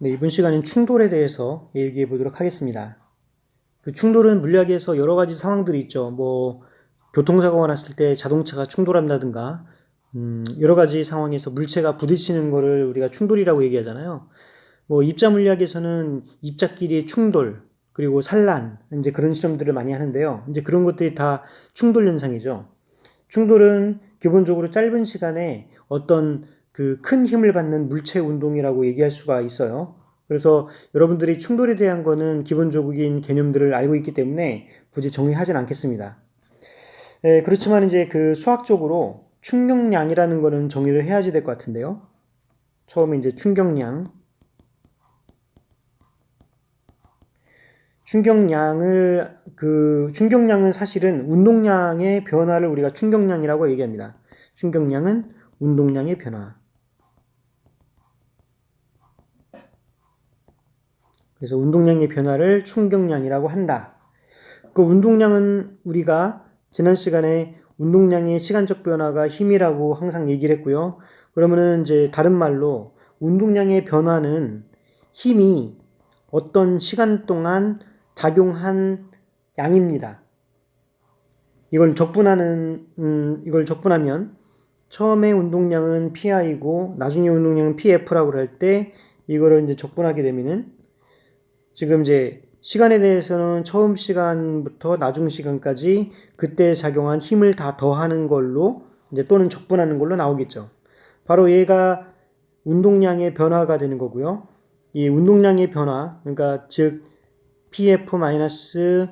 네, 이번 시간은 충돌에 대해서 얘기해 보도록 하겠습니다. 그 충돌은 물리학에서 여러 가지 상황들이 있죠. 교통사고가 났을 때 자동차가 충돌한다든가, 여러 가지 상황에서 물체가 부딪히는 거를 우리가 충돌이라고 얘기하잖아요. 입자 물리학에서는 입자끼리의 충돌, 그리고 산란, 이제 그런 실험들을 많이 하는데요. 이제 그런 것들이 다 충돌 현상이죠. 충돌은 기본적으로 짧은 시간에 어떤 그 큰 힘을 받는 물체 운동이라고 얘기할 수가 있어요. 그래서 여러분들이 충돌에 대한 거는 기본적인 개념들을 알고 있기 때문에 굳이 정리하진 않겠습니다. 그렇지만 이제 그 수학적으로 충격량이라는 거는 정의를 해야지 될 것 같은데요. 처음에 이제 충격량은 사실은 운동량의 변화를 우리가 충격량이라고 얘기합니다. 충격량은 운동량의 변화. 그래서 운동량의 변화를 충격량이라고 한다. 그 운동량은 우리가 지난 시간에 운동량의 시간적 변화가 힘이라고 항상 얘기를 했고요. 그러면은 이제 다른 말로 운동량의 변화는 힘이 어떤 시간 동안 작용한 양입니다. 이걸 적분하면 처음에 운동량은 PI고 나중에 운동량은 PF라고 할 때 이거를 이제 적분하게 되면은 지금 이제 시간에 대해서는 처음 시간부터 나중 시간까지 그때 작용한 힘을 다 더하는 걸로 이제 또는 적분하는 걸로 나오겠죠. 바로 얘가 운동량의 변화가 되는 거고요. 이 운동량의 변화, 그러니까 즉 PF-PI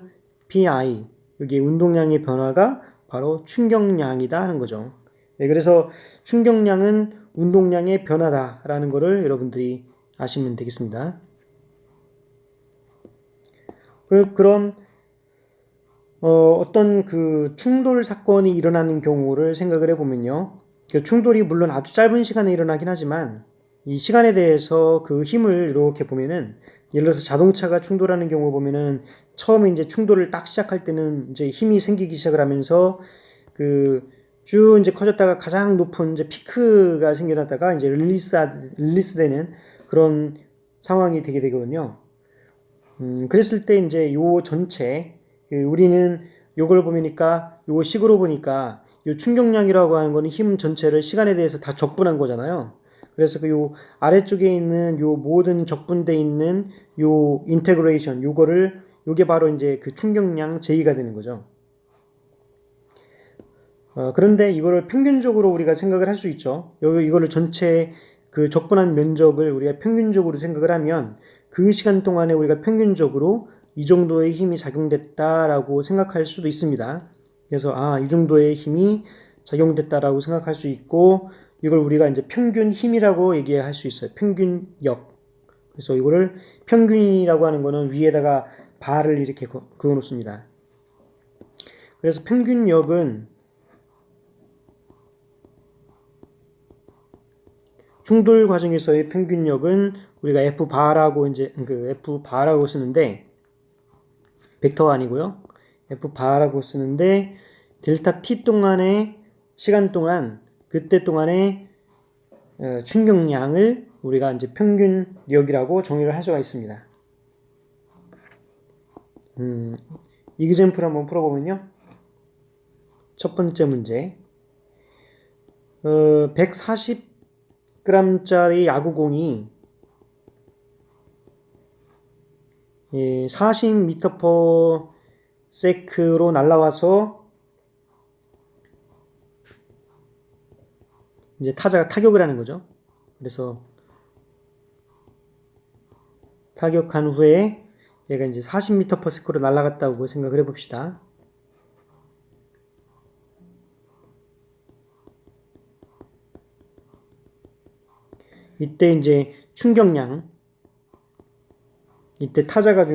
여기 운동량의 변화가 바로 충격량이다 하는 거죠. 네, 그래서 충격량은 운동량의 변화다라는 거를 여러분들이 아시면 되겠습니다. 그럼 어떤 그 충돌 사건이 일어나는 경우를 생각을 해보면요. 그 충돌이 물론 아주 짧은 시간에 일어나긴 하지만 이 시간에 대해서 그 힘을 이렇게 보면은 예를 들어서 자동차가 충돌하는 경우 보면은 처음에 이제 충돌을 딱 시작할 때는 이제 힘이 생기기 시작을 하면서 그 쭉 이제 커졌다가 가장 높은 이제 피크가 생겨났다가 이제 릴리스되는 그런 상황이 되게 되거든요. 그랬을 때 이제 요 전체 우리는 요걸 보니까 요 식으로 보니까 요 충격량이라고 하는 거는 힘 전체를 시간에 대해서 다 적분한 거잖아요. 그래서 그 요 아래쪽에 있는 요 모든 적분돼 있는 요 인테그레이션 요게 바로 이제 그 충격량 J가 되는 거죠. 그런데 이거를 평균적으로 우리가 생각을 할 수 있죠. 이거를 전체 그 적분한 면적을 우리가 평균적으로 생각을 하면 그 시간 동안에 우리가 평균적으로 이 정도의 힘이 작용됐다라고 생각할 수도 있습니다. 그래서 이 정도의 힘이 작용됐다라고 생각할 수 있고 이걸 우리가 이제 평균 힘이라고 얘기할 수 있어요. 평균력. 그래서 이거를 평균이라고 하는 거는 위에다가 바를 이렇게 그어 놓습니다. 그래서 평균력은 충돌 과정에서의 평균력은 우리가 F바라고 이제 F바라고 쓰는데 벡터가 아니고요. F바라고 쓰는데 델타 T 동안의 시간 동안 그때 동안의 충격량을 우리가 이제 평균력이라고 정의를 할 수가 있습니다. 이그젬플 한번 풀어보면요. 첫 번째 문제 140g짜리 야구공이 40m/s로 날아와서 이제 타자가 타격을 하는 거죠. 그래서 타격한 후에 얘가 이제 40m/s로 날아갔다고 생각을 해봅시다. 이때 이제 충격량, 이때 타자가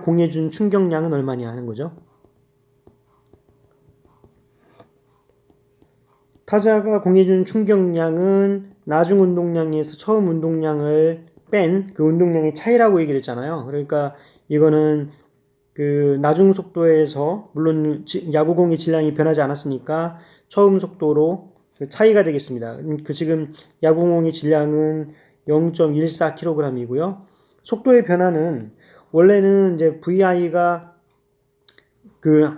공에 준 충격량은 얼마냐 하는 거죠. 타자가 공에 준 충격량은 나중 운동량에서 처음 운동량을 뺀 그 운동량의 차이라고 얘기를 했잖아요. 그러니까 이거는 그 나중 속도에서 물론 야구공의 질량이 변하지 않았으니까 처음 속도로 그 차이가 되겠습니다. 지금 야구공의 질량은 0.14kg이고요. 속도의 변화는 원래는 이제 VI가 그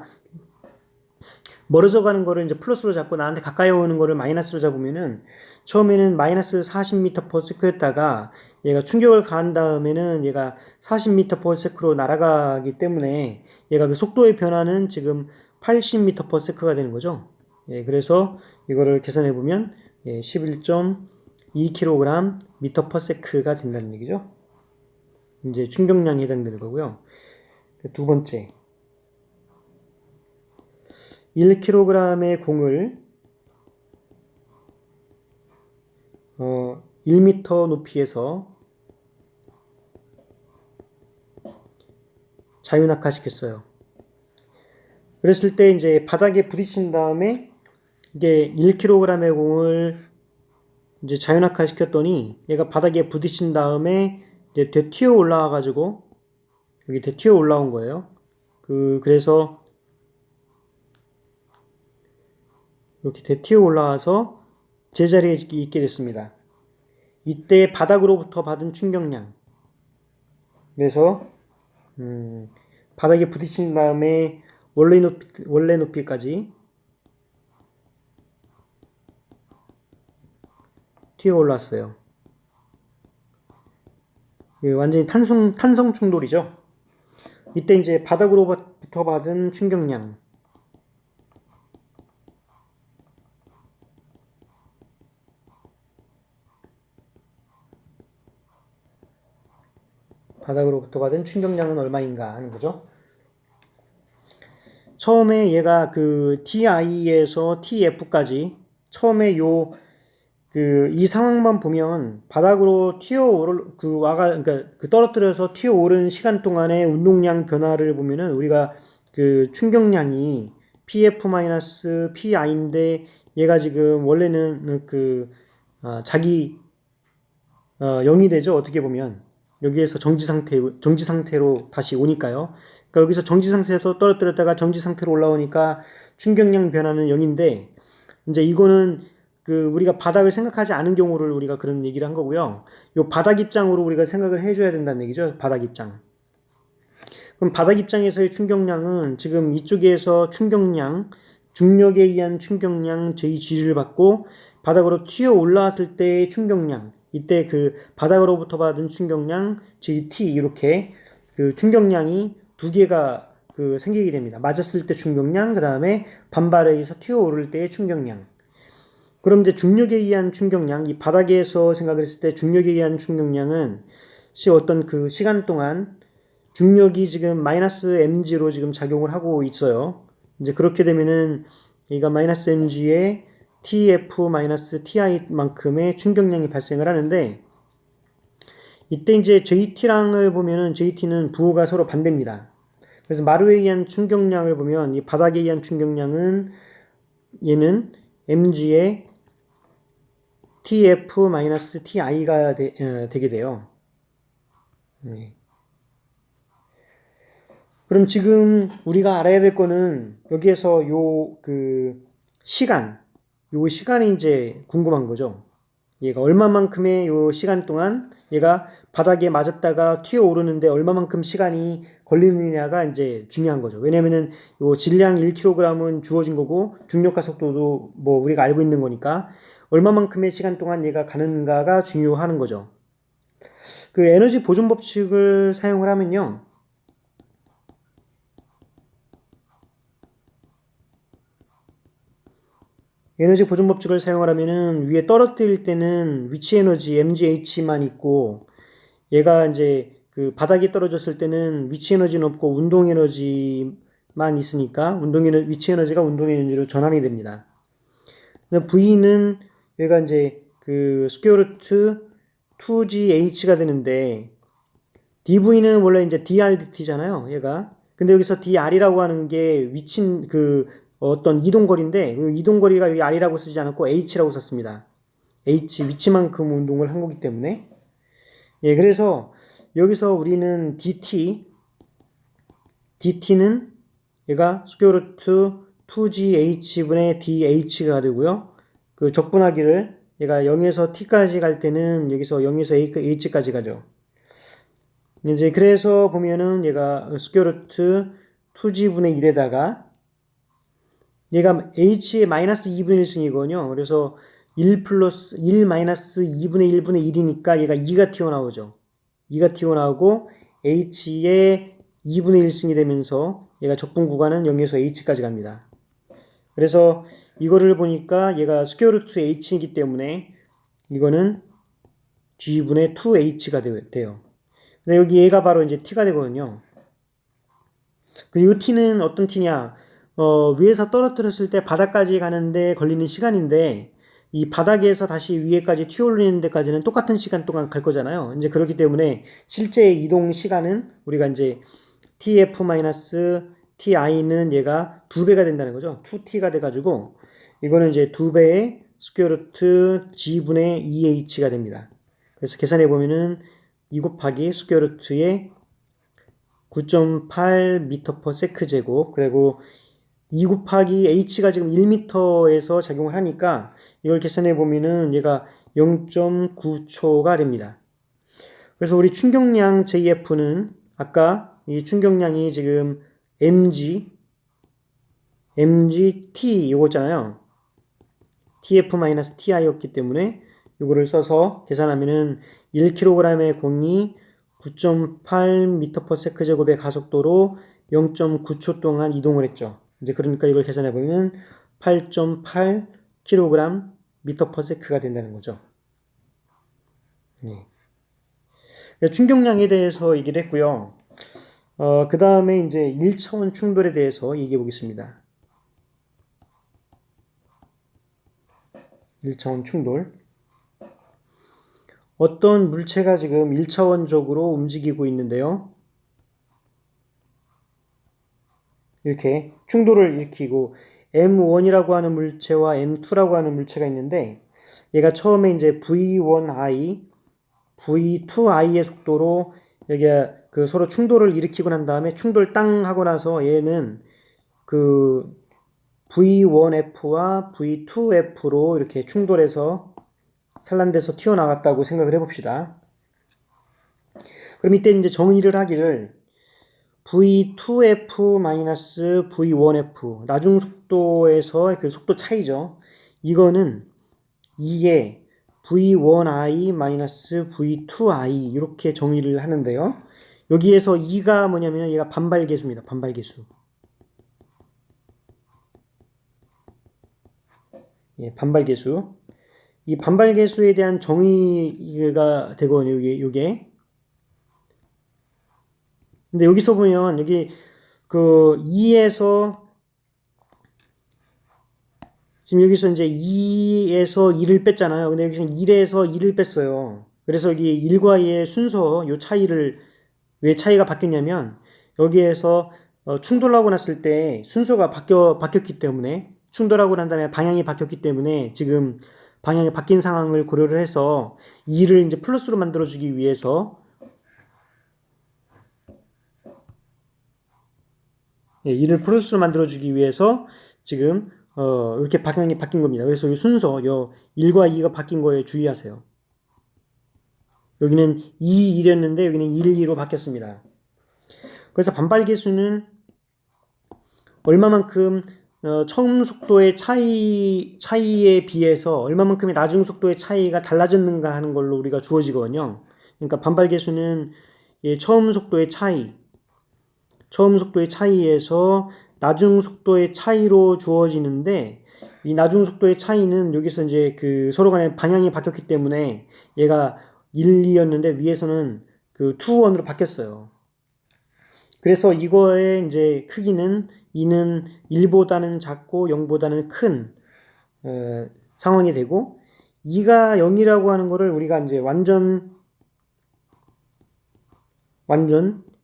멀어져 가는 거를 이제 플러스로 잡고 나한테 가까이 오는 거를 마이너스로 잡으면은 처음에는 마이너스 40m/s였다가 얘가 충격을 가한 다음에는 얘가 40m/s로 날아가기 때문에 얘가 그 속도의 변화는 지금 80m/s가 되는 거죠. 예, 그래서 이거를 계산해 보면 11.2kg m/s가 된다는 얘기죠. 이제 충격량에 해당되는 거고요. 두 번째, 1kg의 공을 1m 높이에서 자유낙하시켰어요. 그랬을 때 이제 바닥에 부딪힌 다음에 이게 1kg의 공을 이제 자유낙하시켰더니 얘가 바닥에 부딪힌 다음에 이제 되튀어 올라와 가지고 여기 되튀어 올라온 거예요. 그래서 이렇게 되튀어 올라와서 제자리에 있게 됐습니다. 이때 바닥으로부터 받은 충격량. 그래서 바닥에 부딪힌 다음에 원래 높이까지 튀어 올랐어요. 완전히 탄성 충돌이죠. 이때 이제 바닥으로부터 받은 충격량. 바닥으로부터 받은 충격량은 얼마인가 하는 거죠. 처음에 얘가 그 TI에서 TF까지 처음에 이 상황만 보면 바닥으로 그러니까 떨어뜨려서 튀어오른 시간 동안의 운동량 변화를 보면은 우리가 그 충격량이 PF-PI인데 얘가 지금 원래는 자기 0이 되죠. 어떻게 보면 여기에서 정지 상태로 다시 오니까요. 그러니까 여기서 정지 상태에서 떨어뜨렸다가 정지 상태로 올라오니까 충격량 변화는 0인데 이제 이거는 우리가 바닥을 생각하지 않은 경우를 우리가 그런 얘기를 한 거고요. 요 바닥 입장으로 우리가 생각을 해줘야 된다는 얘기죠. 바닥 입장. 그럼 바닥 입장에서의 충격량은 지금 이쪽에서 충격량, 중력에 의한 충격량 JG를 받고 바닥으로 튀어 올라왔을 때의 충격량, 이때 그 바닥으로부터 받은 충격량 JT 이렇게 그 충격량이 두 개가 생기게 됩니다. 맞았을 때 충격량, 그 다음에 반발에 의해서 튀어 오를 때의 충격량. 그럼 이제 중력에 의한 충격량, 이 바닥에서 생각을 했을 때 중력에 의한 충격량은 어떤 그 시간 동안 중력이 지금 마이너스 mg로 지금 작용을 하고 있어요. 이제 그렇게 되면은 얘가 마이너스 mg에 TF-TI만큼의 충격량이 발생을 하는데 이때 이제 JT랑을 보면은 JT는 부호가 서로 반대입니다. 그래서 마루에 의한 충격량을 보면 이 바닥에 의한 충격량은 얘는 mg에 TF-TI가 되게 돼요. 네. 그럼 지금 우리가 알아야 될 거는 여기에서 시간이 이제 궁금한 거죠. 얘가 얼마만큼의 요 시간 동안 얘가 바닥에 맞았다가 튀어 오르는데 얼마만큼 시간이 걸리느냐가 이제 중요한 거죠. 왜냐면은 요 질량 1kg은 주어진 거고 중력과 속도도 뭐 우리가 알고 있는 거니까 얼마만큼의 시간 동안 얘가 가는가가 중요한 거죠. 그 에너지 보존 법칙을 사용을 하면요. 에너지 보존 법칙을 사용하려면은 위에 떨어뜨릴 때는 위치 에너지 mgh만 있고 얘가 이제 그 바닥에 떨어졌을 때는 위치 에너지는 없고 운동 에너지만 있으니까 위치 에너지가 운동 에너지로 전환이 됩니다. V는 얘가 이제 그 스퀘어 루트 2GH가 되는데 dV는 원래 이제 drdt잖아요. 얘가. 근데 여기서 dr이라고 하는 게 어떤 이동거리인데 이동거리가 여기 r이라고 쓰지 않았고 h라고 썼습니다. 위치만큼 운동을 한 거기 때문에. 예, 그래서 여기서 우리는 dt는 얘가 스퀘어 루트 2gh 분의 dh가 되고요. 그 적분하기를 얘가 0에서 t까지 갈 때는 여기서 0에서 h까지 가죠. 이제 그래서 보면은 얘가 스퀘어 루트 2g분의 1에다가 얘가 h의 마이너스 2분의 1승이거든요. 그래서 1 플러스 1 마이너스 2분의 1분의 1이니까 얘가 2가 튀어나오죠. 2가 튀어나오고 h의 2분의 1승이 되면서 얘가 적분 구간은 0에서 h까지 갑니다. 그래서 이거를 보니까 얘가 스퀘어 루트 h이기 때문에 이거는 g분의 2h가 돼요. 근데 여기 얘가 바로 이제 t가 되거든요. 이 t는 어떤 t냐? 위에서 떨어뜨렸을 때 바닥까지 가는데 걸리는 시간인데 이 바닥에서 다시 위에까지 튀어올리는 데까지는 똑같은 시간 동안 갈 거잖아요. 이제 그렇기 때문에 실제 이동 시간은 우리가 이제 tf-ti는 얘가 2배가 된다는 거죠. 2t가 돼가지고 이거는 이제 2배의 스퀘어 루트 g분의 2h가 됩니다. 그래서 계산해 보면은 2 곱하기 스퀘어 루트의 9.8m/s 제곱 그리고 2 곱하기 h가 지금 1m에서 작용을 하니까 이걸 계산해 보면은 얘가 0.9초가 됩니다. 그래서 우리 충격량 JF는 아까 이 충격량이 지금 mg t 이거잖아요. tf-ti였기 때문에 이거를 써서 계산하면은 1kg의 공이 9.8m/s 제곱의 가속도로 0.9초 동안 이동을 했죠. 이제 그러니까 이걸 계산해 보면 8.8kg/m가 된다는 거죠. 네. 충격량에 대해서 얘기를 했고요. 그 다음에 이제 1차원 충돌에 대해서 얘기해 보겠습니다. 1차원 충돌. 어떤 물체가 지금 1차원적으로 움직이고 있는데요. 이렇게 충돌을 일으키고 M1이라고 하는 물체와 M2라고 하는 물체가 있는데 얘가 처음에 이제 V1i, V2i의 속도로 여기가 그 서로 충돌을 일으키고 난 다음에 충돌 땅 하고 나서 얘는 그 V1f와 V2f로 이렇게 충돌해서 산란돼서 튀어나갔다고 생각을 해봅시다. 그럼 이때 이제 정의를 하기를 V2f-V1f 나중 속도에서 그 속도 차이죠. 이거는 2의 V1i-V2i 이렇게 정의를 하는데요. 여기에서 2가 뭐냐면 얘가 반발계수입니다. 반발계수. 예, 반발계수. 이 반발계수에 대한 정의가 되거든요. 이게. 근데 여기서 보면 여기 그 2에서 지금 여기서 이제 2에서 2를 뺐잖아요. 근데 여기서 1에서 2를 뺐어요. 그래서 여기 1과 2의 순서 요 차이를 왜 차이가 바뀌었냐면 여기에서 충돌하고 났을 때 순서가 바뀌었기 때문에 충돌하고 난 다음에 방향이 바뀌었기 때문에 지금 방향이 바뀐 상황을 고려를 해서 2를 이제 플러스로 만들어주기 위해서 2를 플러스로 만들어주기 위해서 지금 이렇게 방향이 바뀐 겁니다. 그래서 이 순서 1과 2가 바뀐 거에 주의하세요. 여기는 2, 1이었는데 여기는 1, 2로 바뀌었습니다. 그래서 반발계수는 얼마만큼 처음 속도의 차이에 비해서 얼마만큼의 나중 속도의 차이가 달라졌는가 하는 걸로 우리가 주어지거든요. 그러니까 반발계수는 처음 속도의 차이에서 나중 속도의 차이로 주어지는데 이 나중 속도의 차이는 여기서 이제 그 서로 간에 방향이 바뀌었기 때문에 얘가 1, 2였는데 위에서는 그 2, 1으로 바뀌었어요. 그래서 이거의 이제 크기는 2는 1보다는 작고 0보다는 큰 상황이 되고 2가 0이라고 하는 거를 우리가 이제 완전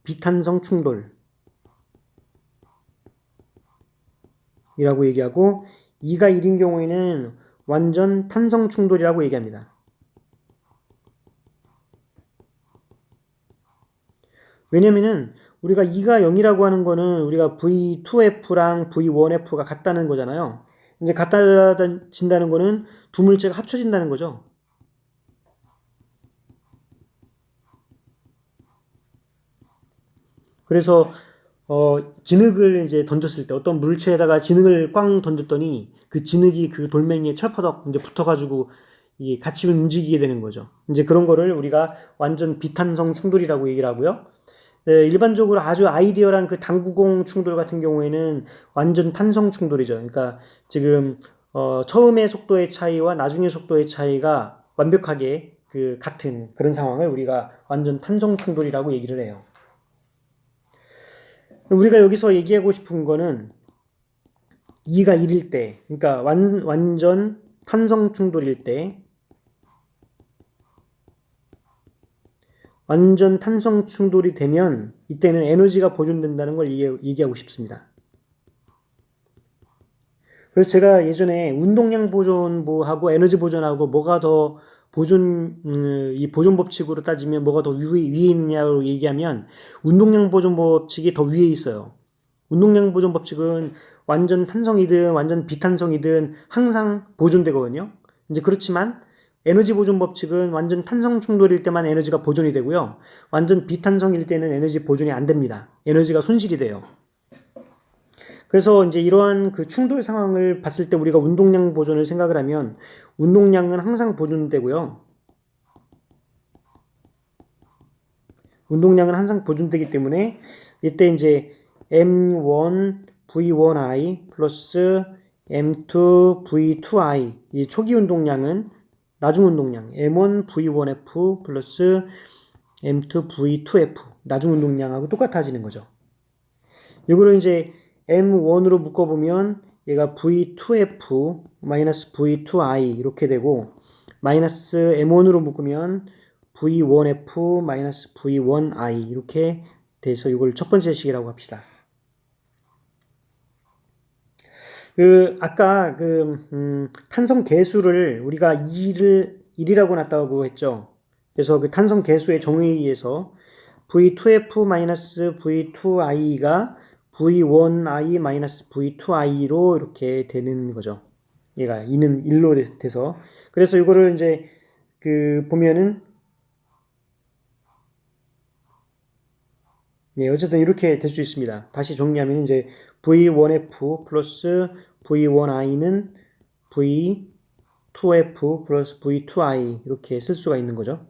비탄성 충돌 이라고 얘기하고 2가 1인 경우에는 완전 탄성 충돌이라고 얘기합니다. 왜냐면은 우리가 2가 0이라고 하는 거는 우리가 V2F랑 V1F가 같다는 거잖아요. 이제 같아진다는 거는 두 물체가 합쳐진다는 거죠. 그래서 진흙을 이제 던졌을 때 어떤 물체에다가 진흙을 꽝 던졌더니 그 진흙이 그 돌멩이에 철퍼덕 이제 붙어가지고 이게 같이 움직이게 되는 거죠. 이제 그런 거를 우리가 완전 비탄성 충돌이라고 얘기를 하고요. 네, 일반적으로 아주 아이디어한 그 당구공 충돌 같은 경우에는 완전 탄성 충돌이죠. 그러니까 지금 처음의 속도의 차이와 나중의 속도의 차이가 완벽하게 그 같은 그런 상황을 우리가 완전 탄성 충돌이라고 얘기를 해요. 우리가 여기서 얘기하고 싶은 거는 2가 1일 때, 그러니까 완전 탄성 충돌일 때, 완전 탄성 충돌이 되면 이때는 에너지가 보존된다는 걸 얘기하고 싶습니다. 그래서 제가 예전에 운동량 보존하고 에너지 보존하고 뭐가 더 이 보존 법칙으로 따지면 뭐가 더 위에 있느냐고 얘기하면 운동량 보존 법칙이 더 위에 있어요. 운동량 보존 법칙은 완전 탄성이든 완전 비탄성이든 항상 보존되거든요. 이제 그렇지만 에너지 보존 법칙은 완전 탄성 충돌일 때만 에너지가 보존이 되고요. 완전 비탄성일 때는 에너지 보존이 안 됩니다. 에너지가 손실이 돼요. 그래서 이제 이러한 그 충돌 상황을 봤을 때 우리가 운동량 보존을 생각을 하면 운동량은 항상 보존되고요. 운동량은 항상 보존되기 때문에 이때 이제 M1 V1I 플러스 M2 V2I 이 초기 운동량은 나중 운동량 M1 V1F 플러스 M2 V2F 나중 운동량하고 똑같아지는 거죠. 이거를 이제 M1으로 묶어보면 얘가 V2F 마이너스 V2I 이렇게 되고 마이너스 M1으로 묶으면 V1F 마이너스 V1I 이렇게 돼서 이걸 첫 번째 식이라고 합시다. 아까 탄성 계수를 우리가 1이라고 놨다고 했죠. 그래서 그 탄성 계수의 정의에 의해서 V2F 마이너스 V2I가 V1I 마이너스 V2I로 이렇게 되는 거죠. 얘가 2는 1로 돼서. 그래서 이거를 이제 보면은 예, 어쨌든 이렇게 될 수 있습니다. 다시 정리하면 이제 V1F 플러스 V1I는 V2F 플러스 V2I 이렇게 쓸 수가 있는 거죠.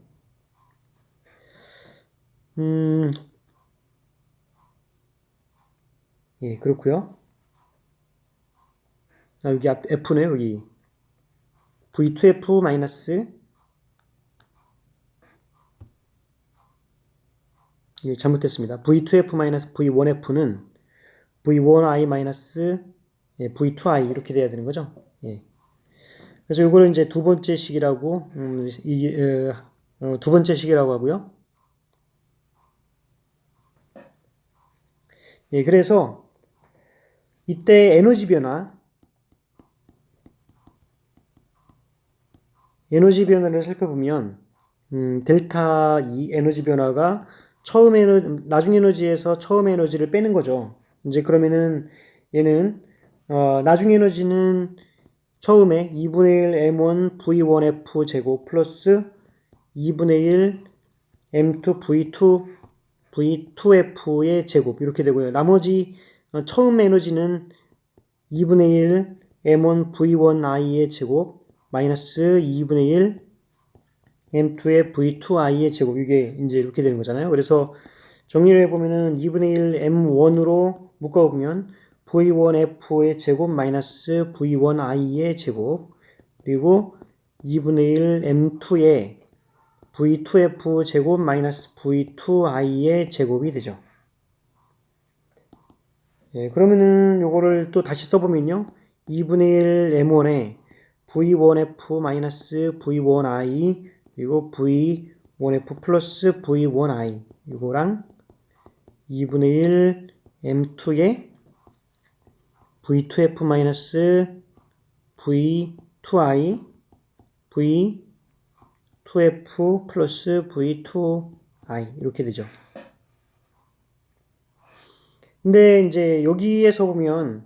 예, 그렇고요. 여기 F네, 여기. V2F 마이너스 예, 잘못됐습니다. V2F 마이너스 V1F는 V1I 마이너스 V2I 이렇게 돼야 되는 거죠. 예. 그래서 이거를 이제 두 번째 식이라고 두 번째 식이라고 하고요. 예, 그래서 이때 에너지 변화를 살펴보면 델타 E 에너지 변화가 나중 에너지에서 처음 에너지를 빼는 거죠. 이제 그러면은 얘는 나중 에너지는 처음에 2분의 1 M1 V1F 제곱 플러스 2분의 1 M2 V2F의 제곱 이렇게 되고요. 나머지 처음 에너지는 2분의 1 M1 V1I의 제곱 마이너스 2분의 1 M2의 V2I의 제곱 이게 이제 이렇게 되는 거잖아요. 그래서 정리를 해보면은 2분의 1 M1으로 묶어보면 V1F의 제곱 마이너스 V1I의 제곱 그리고 2분의 1 M2의 V2F 제곱 마이너스 V2I의 제곱이 되죠. 예, 그러면은 요거를 또 다시 써보면요. 2분의 1 M1에 V1F 마이너스 V1I 그리고 V1F 플러스 V1I 이거랑 2분의 1 M2에 V2F 마이너스 V2I V2F 플러스 V2I 이렇게 되죠. 근데 이제 여기에서 보면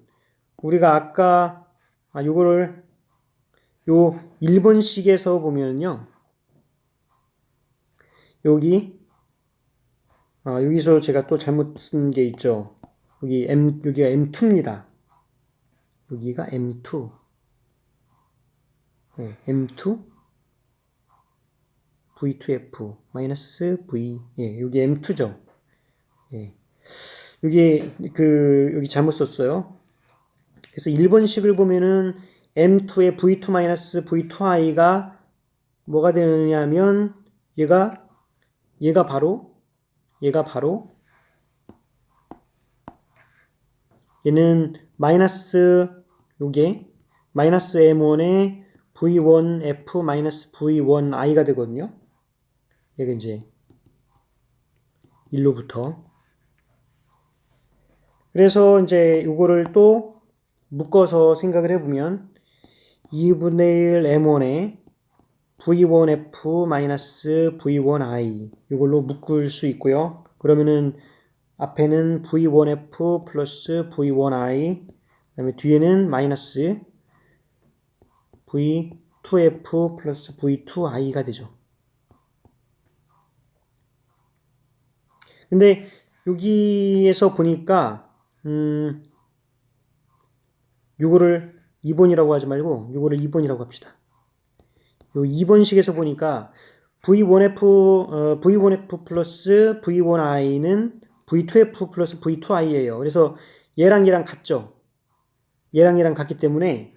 우리가 아까 요거를 요 1번식에서 보면은요. 여기서 제가 또 잘못 쓴 게 있죠. 여기가 M2입니다. 여기가 M2. 네, M2 V2F 마이너스 V. 예, 여기 M2죠. 예. 여기 잘못 썼어요. 그래서 1번식을 보면은 M2의 V2 마이너스 V2i가 뭐가 되느냐면 얘가 바로 얘는 요게 마이너스 M1의 V1F 마이너스 V1i가 되거든요. 얘가 이제 1로부터. 그래서 이제 요거를 또 묶어서 생각을 해보면 2분의 1 M1의 V1F 마이너스 V1i 이걸로 묶을 수 있고요. 그러면은 앞에는 V1F 플러스 V1i 그 다음에 뒤에는 마이너스 V2F 플러스 V2i가 되죠. 근데 여기에서 보니까 요거를 2번이라고 하지 말고 요거를 2번이라고 합시다. 요 2번식에서 보니까 V1F 플러스 V1i는 V2F 플러스 V2i예요. 그래서 얘랑 같죠. 얘랑 같기 때문에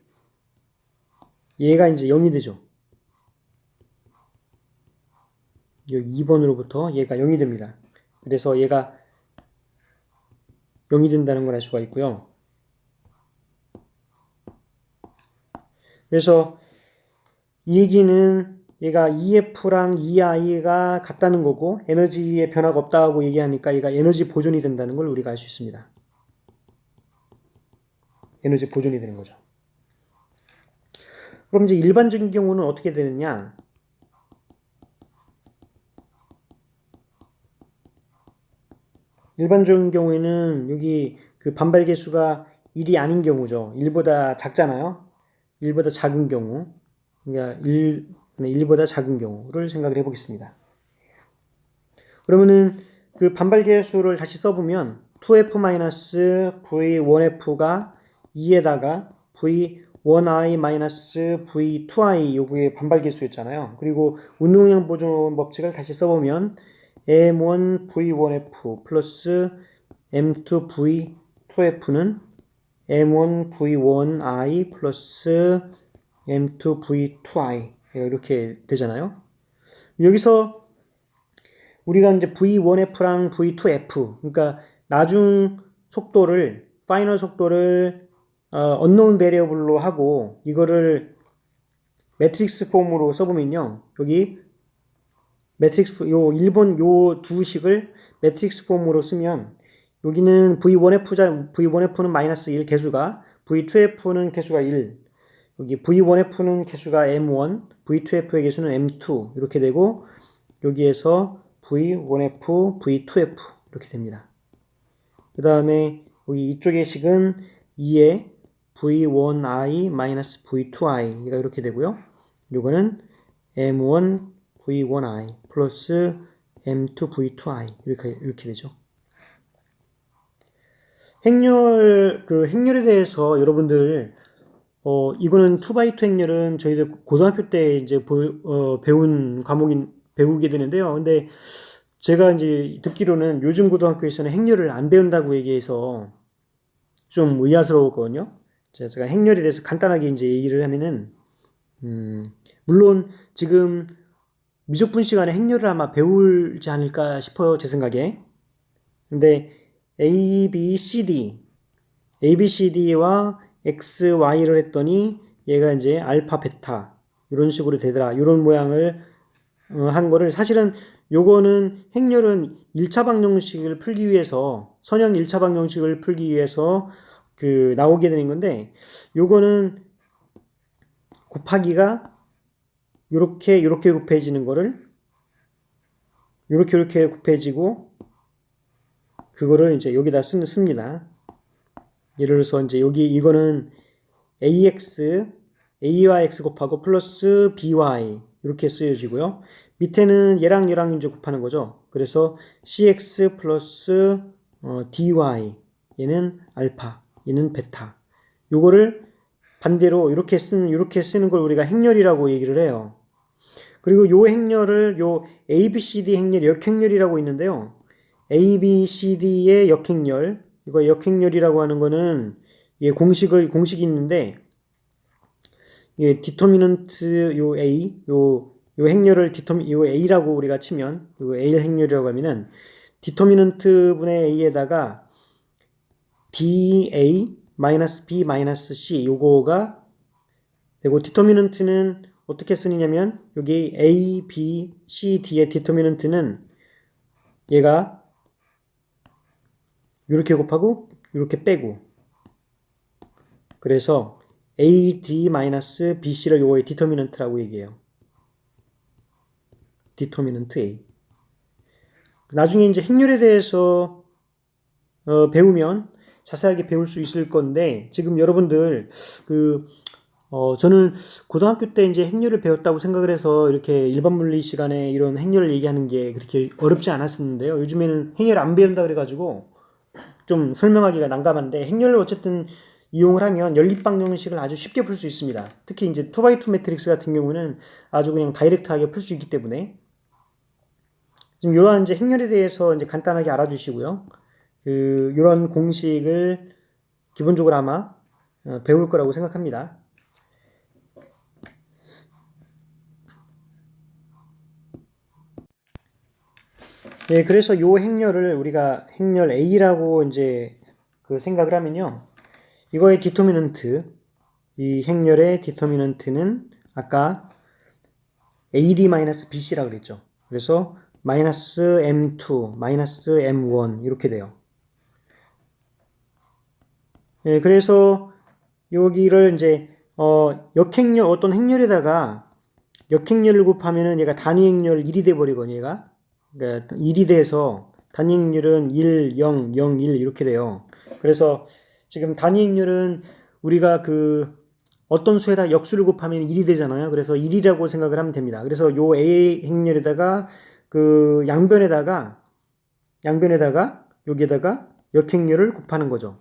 얘가 이제 0이 되죠. 이 2번으로부터 얘가 0이 됩니다. 그래서 얘가 0이 된다는 걸 알 수가 있고요. 그래서 이 얘기는 얘가 EF랑 EI가 같다는 거고 에너지에 변화가 없다고 얘기하니까 얘가 에너지 보존이 된다는 걸 우리가 알 수 있습니다. 에너지 보존이 되는 거죠. 그럼 이제 일반적인 경우는 어떻게 되느냐? 일반적인 경우에는 여기 그 반발 계수가 1이 아닌 경우죠. 1보다 작잖아요. 1보다 작은 경우. 그러니까 1보다 작은 경우를 생각을 해보겠습니다. 그러면은 그 반발 계수를 다시 써보면 2f-v1f가 2에다가 v1i-v2i 요게 반발 계수였잖아요. 그리고 운동량 보존 법칙을 다시 써보면 m1v1f 플러스 m2v2f는 m1v1i 플러스 m2v2i 이렇게 되잖아요. 여기서 우리가 이제 v1f랑 v2f 그러니까 나중 속도를 파이널 속도를 unknown variable로 하고 이거를 매트릭스 폼으로 써보면요. 여기 매트릭스 요 두 식을 매트릭스 폼으로 쓰면 여기는 V1F는 마이너스 1 개수가 V2F는 개수가 1 여기 V1F는 개수가 M1 V2F의 개수는 M2 이렇게 되고 여기에서 V1F V2F 이렇게 됩니다. 그 다음에 여기 이쪽의 식은 2에 V1i 마이너스 V2i가 이렇게 되고요. 요거는 M1 V1i 플러스 M2 V2i 이렇게 되죠. 행렬에 대해서 여러분들 이거는 2x2 행렬은 저희들 고등학교 때 이제 배우게 되는데요. 근데 제가 이제 듣기로는 요즘 고등학교에서는 행렬을 안 배운다고 얘기해서 좀 의아스러웠거든요. 제가 행렬에 대해서 간단하게 이제 얘기를 하면은 물론 지금 미적분 시간에 행렬을 아마 배우지 않을까 싶어요. 제 생각에. 근데 ABCD와 X, Y를 했더니 얘가 이제 알파, 베타 이런 식으로 되더라. 이런 모양을 한 거를 사실은 요거는 행렬은 1차 방정식을 풀기 위해서 선형 1차 방정식을 풀기 위해서 나오게 되는 건데 요거는 곱하기가 요렇게 곱해지는 거를 요렇게 곱해지고 그거를 이제 여기다 씁니다. 예를 들어서 이제 이거는 AX a와 x 곱하고 플러스 by 이렇게 쓰여지고요. 밑에는 얘랑 이제 곱하는 거죠. 그래서 cx 플러스 dy 얘는 알파 얘는 베타 요거를 반대로 이렇게 쓰는 걸 우리가 행렬이라고 얘기를 해요. 그리고 요 행렬을 요 ABCD 행렬 역행렬이라고 있는데요. ABCD의 역행렬 이거 역행렬이라고 하는 거는 공식이 있는데 예, 디터미넌트 요 A 요 행렬을 요 A라고 우리가 치면 요 A 행렬이라고 하면은 디터미넌트 분의 A에다가 DA 마이너스 B 마이너스 C 요거가 되고 디터미넌트는 어떻게 쓰느냐면 여기 A, B, C, D의 디터미넌트는 얘가 이렇게 곱하고 이렇게 빼고 그래서 AD-BC를 요거의 디터미넌트라고 얘기해요. 디터미넌트 A. 나중에 이제 행렬에 대해서 배우면 자세하게 배울 수 있을 건데 지금 여러분들 저는 고등학교 때 이제 행렬을 배웠다고 생각을 해서 이렇게 일반 물리 시간에 이런 행렬을 얘기하는 게 그렇게 어렵지 않았었는데요. 요즘에는 행렬 안 배운다 그래가지고 좀 설명하기가 난감한데 행렬을 어쨌든 이용을 하면 연립방정식을 아주 쉽게 풀 수 있습니다. 특히 이제 2x2 매트릭스 같은 경우는 아주 그냥 다이렉트하게 풀 수 있기 때문에 지금 이러한 이제 행렬에 대해서 이제 간단하게 알아주시고요. 이런 공식을 기본적으로 아마 배울 거라고 생각합니다. 네, 그래서 요 행렬을 우리가 행렬 A라고 이제 생각을 하면요. 이거의 디터미넌트, 이 행렬의 디터미넌트는 아까 AD-BC라고 그랬죠. 그래서 마이너스 M2, 마이너스 M1 이렇게 돼요. 네, 그래서 여기를 이제 역행렬 어떤 행렬에다가 역행렬을 곱하면은 얘가 단위 행렬 1이 돼 버리거든요. 얘가 그러니까 1이 돼서 단위 행렬은 1, 0, 0, 1 이렇게 돼요. 그래서 지금 단위 행렬은 우리가 어떤 수에다 역수를 곱하면 1이 되잖아요. 그래서 1이라고 생각을 하면 됩니다. 그래서 요 A 행렬에다가 양변에다가 여기에다가 역행렬을 곱하는 거죠.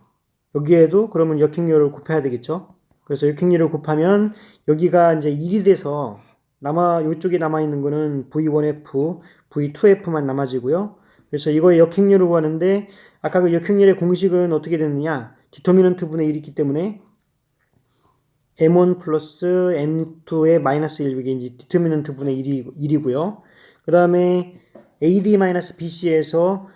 여기에도 그러면 역행렬을 곱해야 되겠죠. 그래서 역행렬을 곱하면 여기가 이제 1이 돼서 이쪽에 남아있는 거는 V1F, V2F만 남아지고요. 그래서 이거의 역행렬을 구하는데 아까 그 역행렬의 공식은 어떻게 됐느냐? 디터미넌트 분의 1이 있기 때문에 M1 플러스 M2의 마이너스 1 이게 이제 디터미넌트 분의 1이고요. 그 다음에 AD-BC에서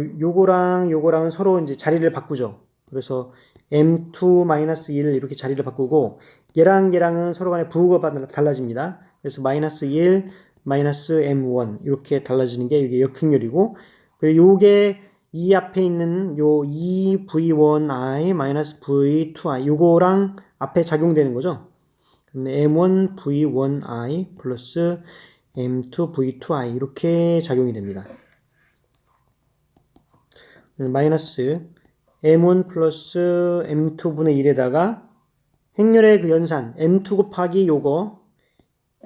요거랑은 서로 이제 자리를 바꾸죠. 그래서 M2-1 이렇게 자리를 바꾸고 얘랑은 서로 간에 부호가 달라집니다. 그래서 마이너스 1, 마이너스 M1 이렇게 달라지는 게 이게 역행렬이고 그리고 요게 이 앞에 있는 요 2V1I 마이너스 V2I 요거랑 앞에 작용되는 거죠. M1V1I 플러스 M2V2I 이렇게 작용이 됩니다. 마이너스 M1 플러스 M2분의 1에다가 행렬의 그 연산 M2 곱하기 요거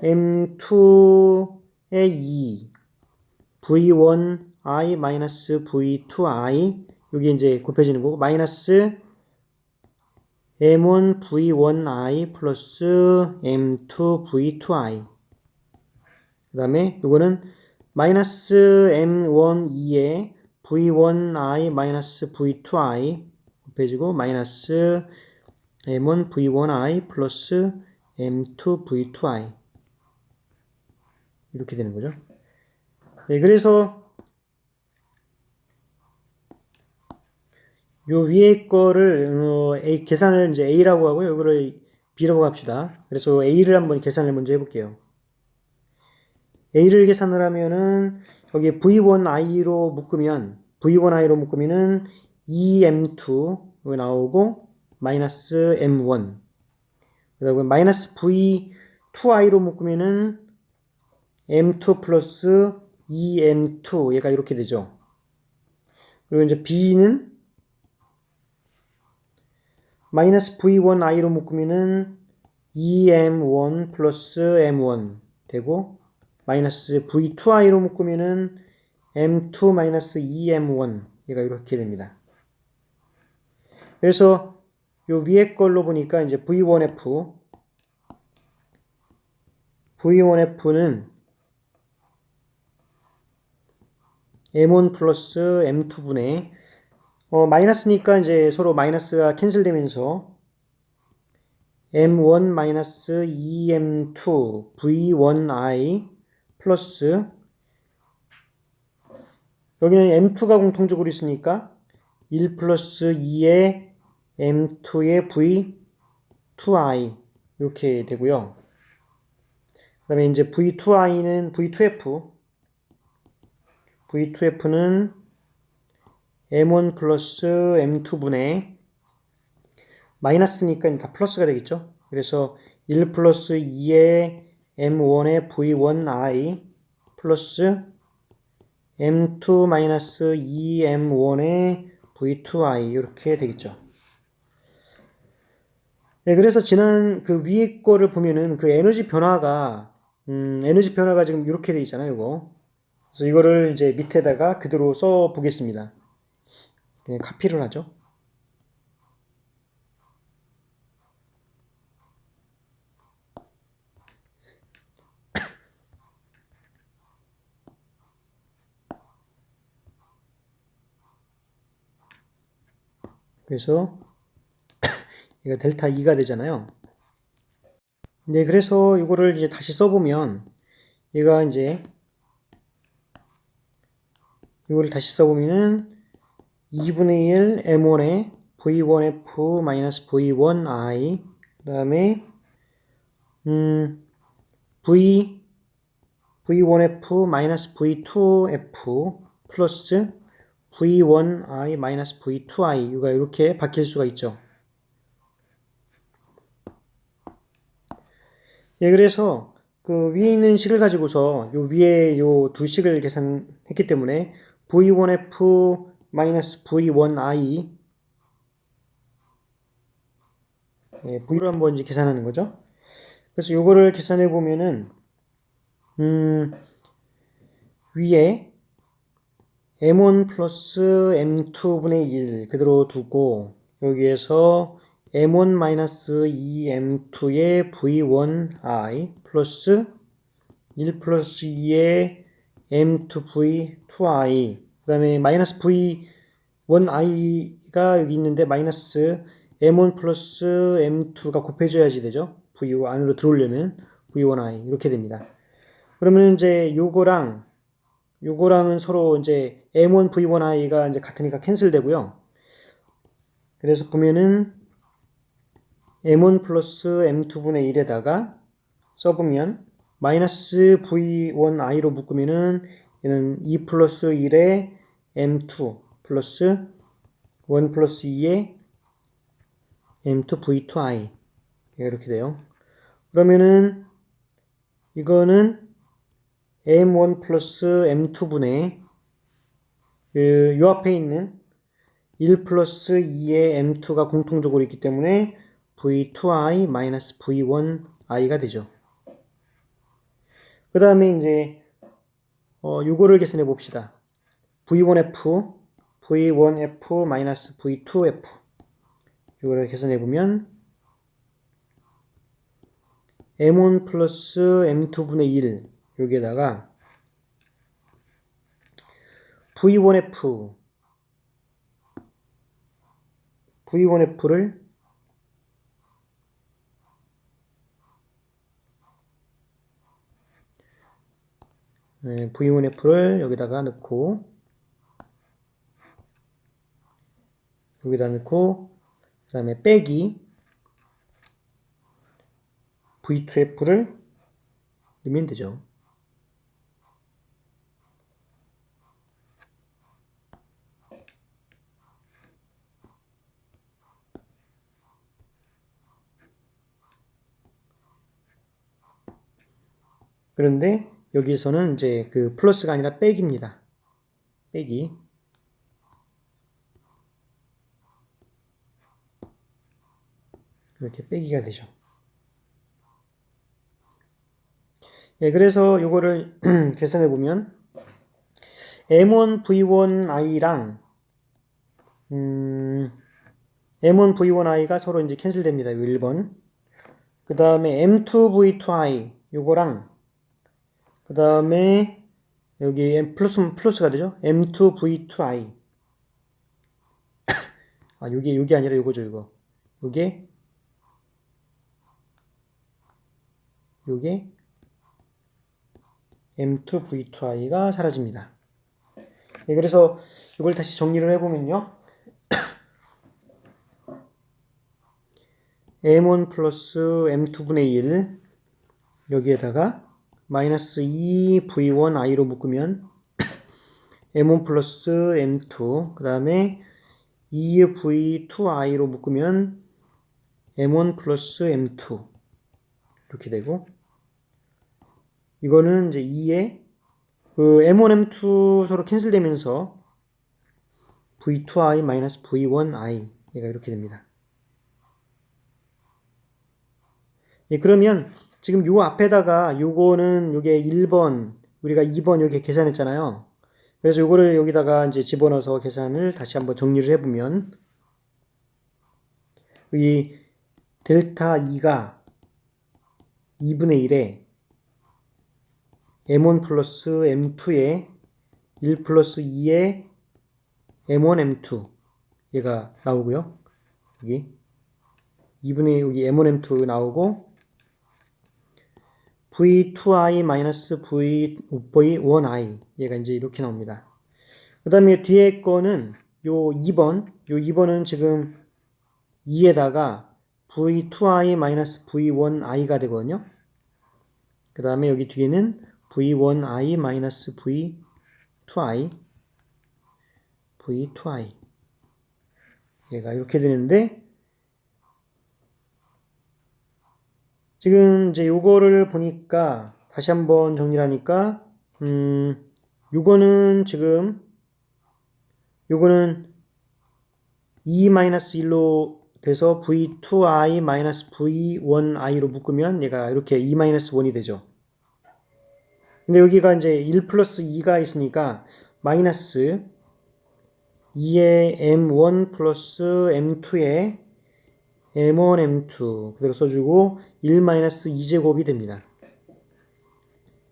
M2의 2 V1I 마이너스 V2I 요게 이제 곱해지는 거고 마이너스 M1 V1I 플러스 M2 V2I 그 다음에 요거는 마이너스 M1 2에 V1I 마이너스 V2I 곱해지고 마이너스 M1 V1I 플러스 M2 V2I 이렇게 되는 거죠. 네, 그래서 요 위에 거를 계산을 이제 A라고 하고요. 이거를 B라고 합시다. 그래서 A를 한번 계산을 먼저 해볼게요. A를 계산을 하면은 여기 V1I로 묶으면은 2M2 나오고 마이너스 M1 그다음에 마이너스 V2I로 묶으면은 M2 플러스 2M2 얘가 이렇게 되죠. 그리고 이제 B는 마이너스 v1i로 묶으면은 2m1 플러스 m1 되고, 마이너스 v2i로 묶으면은 m2 마이너스 2m1 얘가 이렇게 됩니다. 그래서 요 위에 걸로 보니까 이제 v1f는 m1 플러스 m2분의 마이너스니까 이제 서로 마이너스가 캔슬되면서 m1 마이너스 2m2 v1i 플러스 여기는 m2가 공통적으로 있으니까 1 플러스 2의 m2의 v2i 이렇게 되고요. 그 다음에 이제 v2i는 v2f는 m1 플러스 m2분의 마이너스니까 다 플러스가 되겠죠. 그래서 1 플러스 2의 m1의 v1i 플러스 m2 마이너스 2m1의 v2i 이렇게 되겠죠. 네, 그래서 지난 그 위에 거를 보면은 그 에너지 변화가 지금 이렇게 돼 있잖아요, 이거. 그래서 이거를 이제 밑에다가 그대로 써 보겠습니다. 그냥 카피를 하죠. 그래서 얘가 델타 2가 되잖아요. 네, 그래서 이거를 이제 다시 써보면 얘가 이제 이거를 다시 써보면은 2분의 1 m1의 v1f 마이너스 v1i 그 다음에 v1f 마이너스 v2f 플러스 v1i 마이너스 v2i 이가 이렇게 바뀔 수가 있죠. 예, 그래서 그 위에 있는 식을 가지고서 요 위에 요 두 식을 계산했기 때문에 v1f 마이너스 v1i 예, v로 한번 이제 계산하는 거죠. 그래서 요거를 계산해 보면은 위에 m1 플러스 m2분의 1 그대로 두고 여기에서 m1 마이너스 2m2의 v1i 플러스 1 플러스 2의 m2v2i 그 다음에 마이너스 v1i가 여기 있는데 마이너스 m1 플러스 m2가 곱해져야지 되죠. v 안으로 들어오려면 v1i 이렇게 됩니다. 그러면 이제 요거랑은 서로 이제 m1 v1i가 이제 같으니까 캔슬 되고요. 그래서 보면은 m1 플러스 m2분의 1에다가 써보면 마이너스 v1i로 묶으면은 얘는 2 플러스 1의 m2 플러스 1 플러스 2의 m2v2i 이렇게 돼요. 그러면은 이거는 m1 플러스 m2분의 요 앞에 있는 1 플러스 2의 m2가 공통적으로 있기 때문에 v2i 마이너스 v1i가 되죠. 그 다음에 이제 요거를 계산해 봅시다. v1f 마이너스 v2f 요거를 계산해 보면 m1 플러스 m2분의 1 여기에다가 v1f를 v1f를 여기다가 넣고 여기다 넣고 그 다음에 빼기 v2f를 넣으면 되죠. 그런데 여기서는 이제 그 플러스가 아니라 빼기입니다. 빼기. 이렇게 빼기가 되죠. 예, 그래서 요거를 계산해 보면 M1 V1i랑 M1 V1i가 서로 이제 캔슬 됩니다. 1번. 그 다음에 M2 V2i 요거랑 그 다음에 여기 M 플러스가 되죠. M2 V2i 아 요게 아니라 요거죠. 요게 M2 V2i가 사라집니다. 예, 그래서 이걸 다시 정리를 해보면요. M1 플러스 M2분의 1 여기에다가 마이너스 2V1i로 묶으면 M1 플러스 M2 그 다음에 2V2i로 묶으면 M1 플러스 M2 이렇게 되고 이거는 이제 2에 그 M1, M2 서로 캔슬되면서 V2i 마이너스 V1i 얘가 이렇게 됩니다. 예, 그러면 지금 요 앞에다가 요거는 요게 1번 우리가 2번 여기 계산했잖아요. 그래서 요거를 여기다가 이제 집어넣어서 계산을 다시 한번 정리를 해보면 이 델타 2가 2분의 1에 M1 플러스 M2에 1 플러스 2에 M1, M2 얘가 나오고요. 여기 2분의 여기 M1, M2 나오고 V2i 마이너스 V1i 얘가 이제 이렇게 나옵니다. 그 다음에 뒤에 거는 요 2번은 지금 2에다가 V2i 마이너스 V1i가 되거든요. 그 다음에 여기 뒤에는 V1i 마이너스 V2i 얘가 이렇게 되는데 지금 이제 요거를 보니까 다시 한번 정리를 하니까 요거는 지금 요거는 2-1로 돼서 V2i-V1i로 묶으면 얘가 이렇게 2-1이 되죠. 근데 여기가 이제 1 플러스 2가 있으니까 마이너스 2의 M1 플러스 M2의 M1, M2 그대로 써주고 1-2제곱이 됩니다.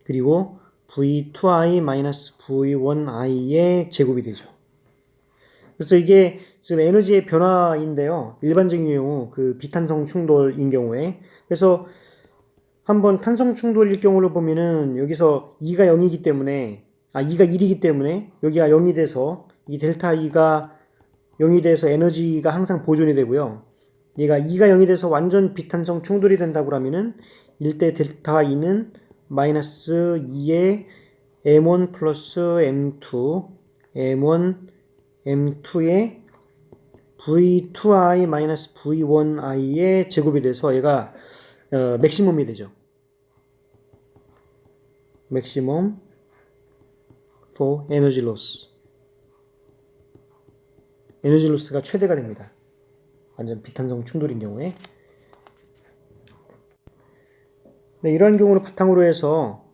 그리고 V2i-V1i의 제곱이 되죠. 그래서 이게 지금 에너지의 변화인데요. 일반적인 경우 그 비탄성 충돌인 경우에 그래서 한번 탄성 충돌일 경우를 보면은 여기서 2가 0이기 때문에 2가 1이기 때문에 여기가 0이 돼서 이 델타 2가 0이 돼서 에너지가 항상 보존이 되고요. 얘가 2가 0이 돼서 완전 비탄성 충돌이 된다고 하면은 일대 델타 2는 마이너스 2의 M1 플러스 M2 M1 M2의 V2i 마이너스 V1i의 제곱이 돼서 얘가 맥시멈이 되죠. maximum for energy loss. 에너지 로스가 최대가 됩니다. 완전 비탄성 충돌인 경우에. 네, 이러한 경우를 바탕으로 해서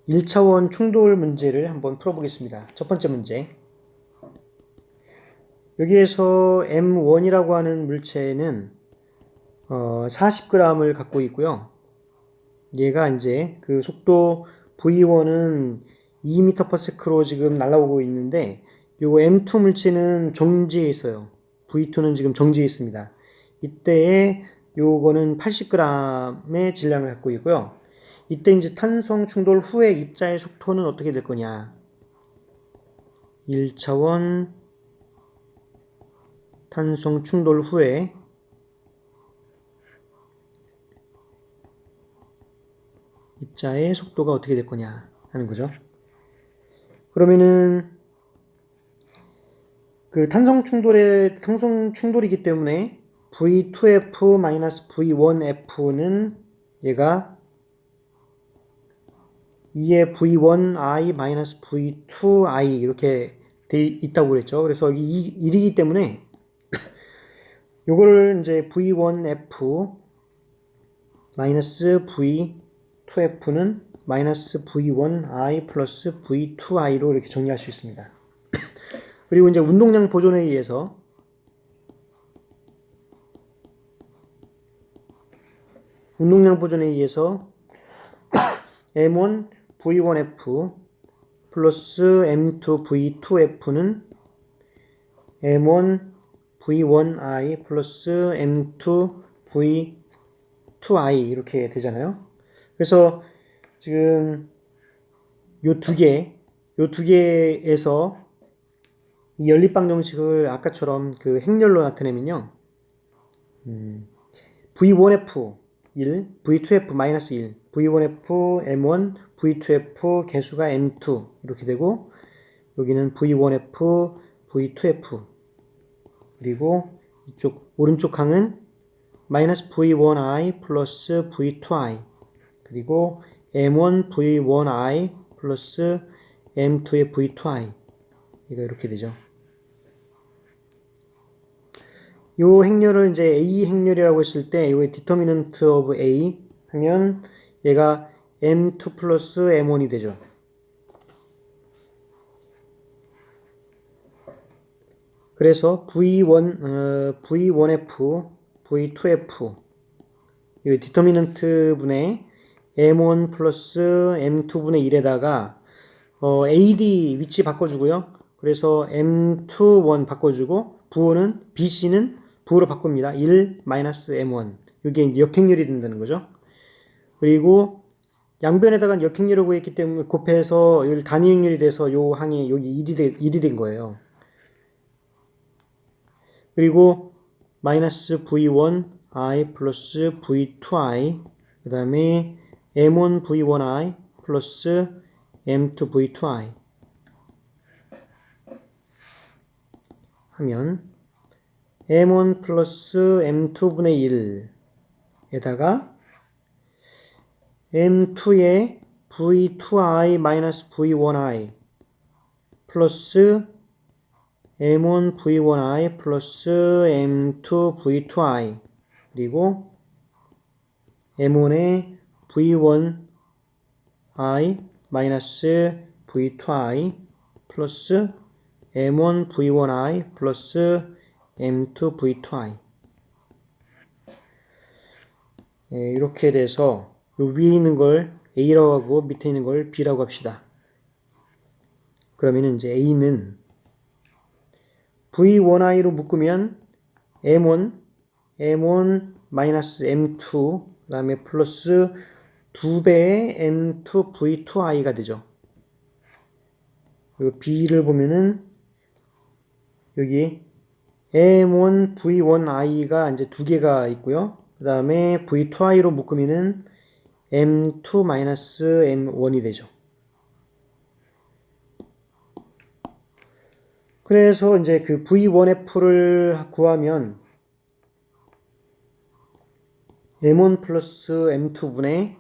1차원 충돌 문제를 한번 풀어보겠습니다. 첫 번째 문제. 여기에서 M1이라고 하는 물체는 40g을 갖고 있고요. 얘가 이제 그 속도 V1은 2m/s로 지금 날아오고 있는데 요거 M2 물체는 정지해 있어요. V2는 지금 정지해 있습니다. 이때에 요거는 80g의 질량을 갖고 있고요. 이때 이제 탄성 충돌 후에 입자의 속도는 어떻게 될 거냐? 1차원 탄성 충돌 후에 입자의 속도가 어떻게 될 거냐 하는 거죠. 그러면은 그 탄성 충돌이기 때문에 V2F-V1F는 얘가 2의 V1i-V2i 이렇게 돼 있다고 그랬죠. 그래서 이 1이기 때문에 요거를 이제 V1F 마이너스 V2F는 마이너스 V1I 플러스 V2I로 이렇게 정리할 수 있습니다. 그리고 이제 운동량 보존에 의해서 M1 V1F 플러스 M2 V2F는 M1 V1I 플러스 M2 V2I 이렇게 되잖아요. 그래서 지금 요 두 개에서 이 연립방 정식을 아까처럼 그 행렬로 나타내면요. V1F 1, V2F 마이너스 1, V1F M1, V2F 개수가 M2 이렇게 되고 여기는 V1F, V2F 그리고 이쪽 오른쪽 항은 마이너스 V1I 플러스 V2I 그리고 M1 V1I 플러스 M2의 V2I 이거 이렇게 되죠. 요 행렬을 이제 A 행렬이라고 했을 때 요의 determinant of A 하면 얘가 M2 플러스 M1이 되죠. 그래서 V1F, V2F 요 determinant 분의 M1 플러스 M2분의 1에다가 AD 위치 바꿔주고요. 그래서 M21 바꿔주고 부호는 BC는 부호로 바꿉니다. 1 마이너스 M1 이게 역행렬이 된다는 거죠. 그리고 양변에다가 역행렬을 구했기 때문에 곱해서 여기 단위행렬이 돼서 요 항이 여기 1이 된 거예요. 그리고 마이너스 V1I 플러스 V2I 그 다음에 M1 V1I 플러스 M2 V2I 하면 M1 플러스 M2분의 1에다가 M2의 V2I 마이너스 V1I 플러스 M1 V1I 플러스 M2 V2I 그리고 M1의 V1I 마이너스 V2I 플러스 M1 V1I 플러스 M2 V2I 이렇게 돼서 요 위에 있는 걸 A라고 하고 밑에 있는 걸 B라고 합시다. 그러면 이제 A는 V1I로 묶으면 M1 마이너스 M2 그 다음에 플러스 2배의 M2 V2I가 되죠. 그리고 B를 보면은 여기 M1 V1I가 이제 두 개가 있고요. 그 다음에 V2I로 묶으면은 M2 마이너스 M1이 되죠. 그래서 이제 그 V1F를 구하면 M1 플러스 M2분의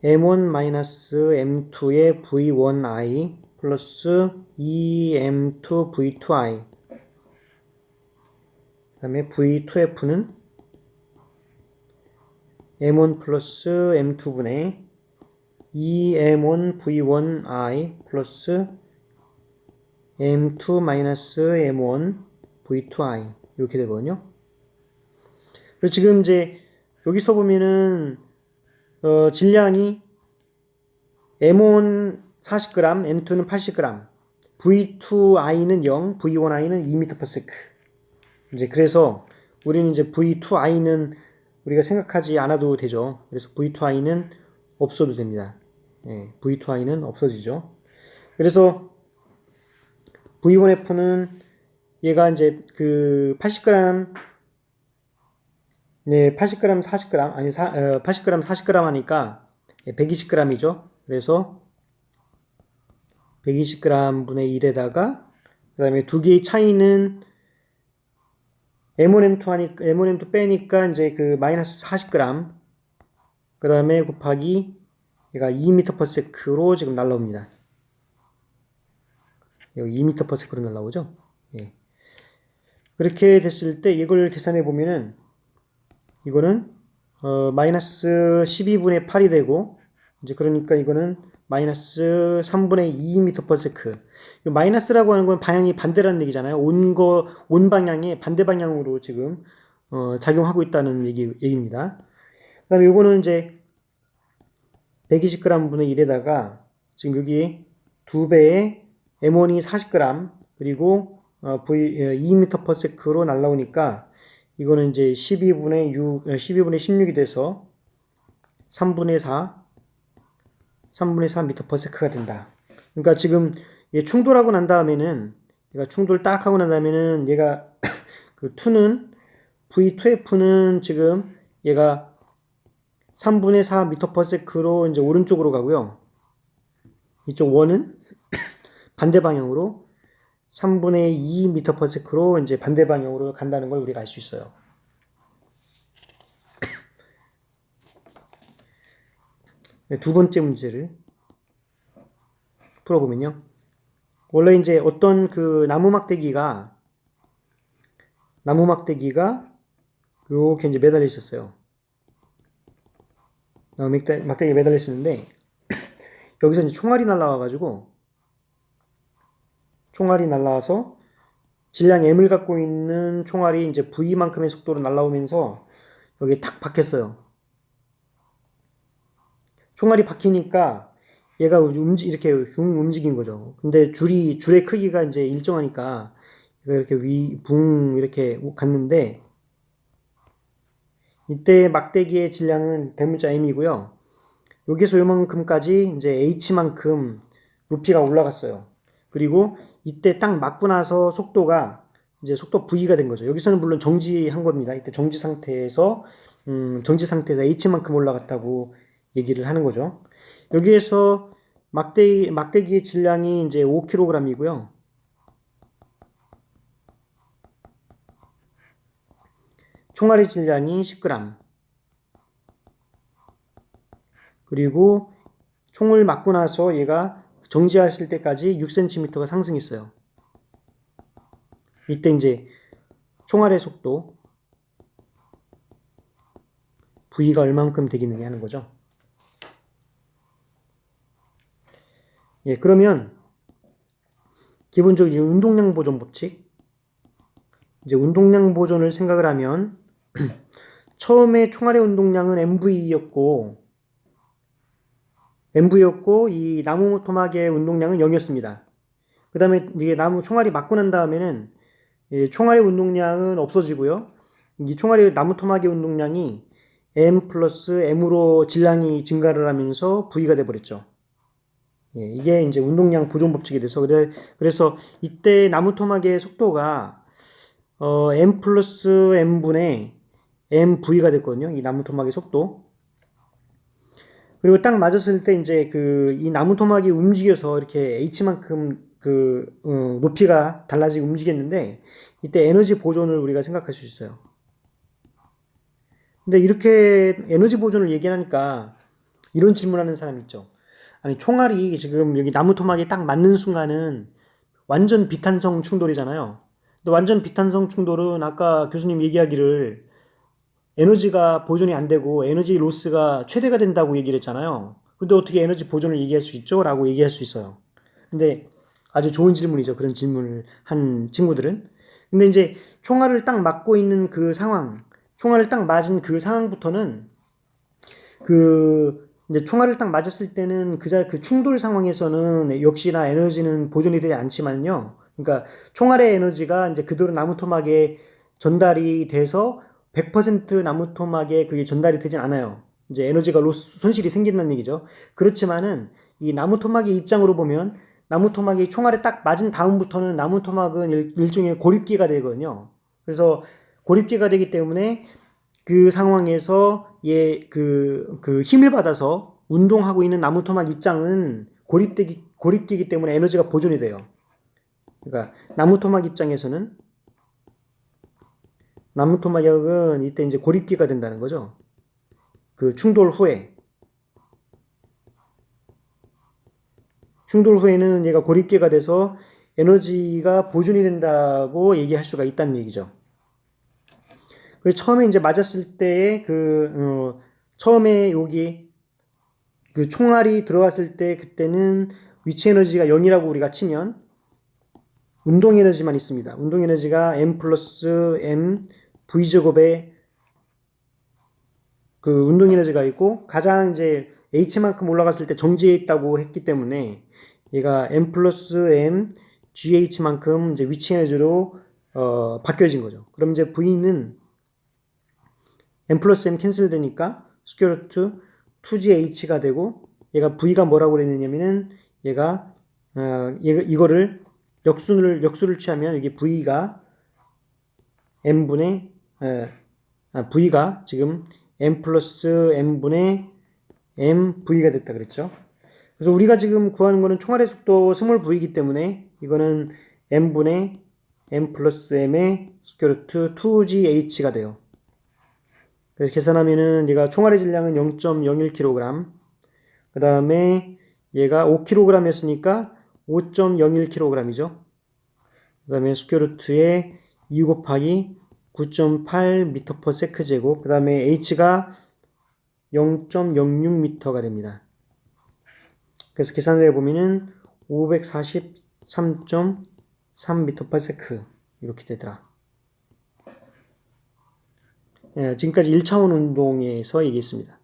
M1 마이너스 M2의 V1I 플러스 2M2 V2I 그 다음에 V2F는 M1 플러스 M2분의 2M1 V1I 플러스 M2 마이너스 M1 V2I 이렇게 되거든요. 그리고 지금 이제 여기서 보면은 질량이 M1 40g, M2는 80g, V2I는 0, V1I는 2m/s. 이제 그래서 우리는 이제 V2I는 우리가 생각하지 않아도 되죠. 그래서 V2I는 없어도 됩니다. 예, V2I는 없어지죠. 그래서 V1F는 얘가 이제 그 80g, 네, 80g, 40g, 아니, 80g, 40g 하니까 120g이죠. 그래서 120g 분의 1에다가, 그 다음에 두 개의 차이는 M1, M2 하니까, M1, M2 빼니까 이제 그 마이너스 40g, 그 다음에 곱하기 얘가 2m/s로 지금 날라옵니다. 여기 2m/s로 날라오죠. 예. 그렇게 됐을 때 이걸 계산해 보면은 이거는 마이너스 12분의 8이 되고 이제 그러니까 이거는 마이너스 3분의 2m/s. 마이너스라고 하는 건 방향이 반대라는 얘기잖아요. 온 방향에 반대 방향으로 지금 작용하고 있다는 얘기입니다. 그다음에 요거는 이제 120g 분의 1에다가 지금 여기 2배의 M1이 40g 그리고2m/s로 날라오니까 이거는 이제 12분의 16이 돼서 3분의 4 m/s가 된다. 그러니까 지금 얘 충돌하고 난 다음에는 얘가 충돌 딱 하고 난 다음에는 얘가 그 2는 V2F는 지금 얘가 3분의 4 m/s로 이제 오른쪽으로 가고요. 이쪽 1은 반대 방향으로 3분의 2 m/s로 이제 반대 방향으로 간다는 걸 우리가 알 수 있어요. 두 번째 문제를 풀어보면요. 원래 이제 어떤 그 나무 막대기가 이렇게 이제 매달려 있었어요. 막대기에 매달려 있었는데 여기서 이제 총알이 날라와서 질량 m을 갖고 있는 총알이 이제 v만큼의 속도로 날라오면서 여기에 탁 박혔어요. 총알이 박히니까 얘가 이렇게 움직인 거죠. 근데 줄의 크기가 이제 일정하니까 이렇게 이렇게 갔는데 이때 막대기의 질량은 대문자 m이고요. 여기서 요만큼까지 이제 h만큼 높이가 올라갔어요. 그리고 이때 딱 맞고 나서 속도가 이제 속도 v가 된 거죠. 여기서는 물론 정지한 겁니다. 이때 정지 상태에서 h만큼 올라갔다고 얘기를 하는 거죠. 여기에서 막대기의 질량이 이제 5kg이고요. 총알의 질량이 10g. 그리고 총을 맞고 나서 얘가 정지하실 때까지 6cm가 상승했어요. 이때 이제 총알의 속도 V가 얼만큼 되겠느냐 하는 거죠. 예, 그러면 기본적으로 운동량 보존 법칙. 이제 운동량 보존을 생각을 하면 처음에 총알의 운동량은 MV였고 이 나무 토막의 운동량은 0이었습니다. 그 다음에 이게 총알이 맞고 난 다음에는 총알의 운동량은 없어지고요. 이 나무 토막의 운동량이 M 플러스 M으로 질량이 증가를 하면서 V가 돼버렸죠. 이게 이제 운동량 보존 법칙이 돼서 그래서 이때 나무 토막의 속도가 M 플러스 M분의 MV가 됐거든요. 이 나무 토막의 속도. 그리고 딱 맞았을 때 이제 이 나무 토막이 움직여서 이렇게 H만큼 높이가 달라지고 움직였는데 이때 에너지 보존을 우리가 생각할 수 있어요. 근데 이렇게 에너지 보존을 얘기하니까 이런 질문하는 사람이 있죠. 아니 총알이 지금 여기 나무 토막에 딱 맞는 순간은 완전 비탄성 충돌이잖아요. 근데 완전 비탄성 충돌은 아까 교수님 얘기하기를 에너지가 보존이 안 되고 에너지 로스가 최대가 된다고 얘기를 했잖아요. 근데 어떻게 에너지 보존을 얘기할 수 있죠? 라고 얘기할 수 있어요. 근데 아주 좋은 질문이죠. 그런 질문을 한 친구들은. 근데 이제 총알을 딱 맞고 있는 총알을 딱 맞은 그 상황부터는 이제 총알을 딱 맞았을 때는 그 충돌 상황에서는 역시나 에너지는 보존이 되지 않지만요. 그러니까 총알의 에너지가 이제 그대로 나무 토막에 전달이 돼서 100% 나무 토막에 그게 전달이 되진 않아요. 이제 에너지가 손실이 생긴다는 얘기죠. 그렇지만은 이 나무 토막의 입장으로 보면 나무 토막이 총알에 딱 맞은 다음부터는 나무 토막은 일종의 고립기가 되거든요. 그래서 고립기가 되기 때문에 그 상황에서 힘을 받아서 운동하고 있는 나무 토막 입장은 고립기이기 때문에 에너지가 보존이 돼요. 그러니까 나무 토막 입장에서는 나무 토막은 이때 이제 고립기가 된다는 거죠. 그 충돌 후에는 얘가 고립기가 돼서 에너지가 보존이 된다고 얘기할 수가 있다는 얘기죠. 그래서 처음에 이제 맞았을 때의 처음에 여기 그 총알이 들어갔을 때 그때는 위치 에너지가 0이라고 우리가 치면 운동 에너지만 있습니다. 운동 에너지가 m 플러스 m v제곱의 그 운동 에너지가 있고, 가장 이제 h만큼 올라갔을 때 정지해 있다고 했기 때문에 얘가 m 플러스 mgh만큼 이제 위치 에너지로 바뀌어진 거죠. 그럼 이제 v는 m 플러스 m 캔슬 되니까 스퀘어 루트 2gh가 되고, 얘가 v가 뭐라고 그랬느냐면은 얘가 이거를 역수를 취하면 여기 v가 m분의 v가 지금 m 플러스 m분의 mv가 됐다 그랬죠. 그래서 우리가 지금 구하는 거는 총알의 속도 스몰 v이기 때문에 이거는 m분의 m 플러스 m의 스퀘어 루트 2gh가 돼요. 그래서 계산하면은 얘가 총알의 질량은 0.01kg, 그 다음에 얘가 5kg이었으니까 5.01kg이죠. 그 다음에 스퀘어 루트에 2 곱하기 9.8m/s 제곱, 그 다음에 h가 0.06m가 됩니다. 그래서 계산을 해보면은 543.3m/s 이렇게 되더라. 지금까지 1차원 운동에서 얘기했습니다.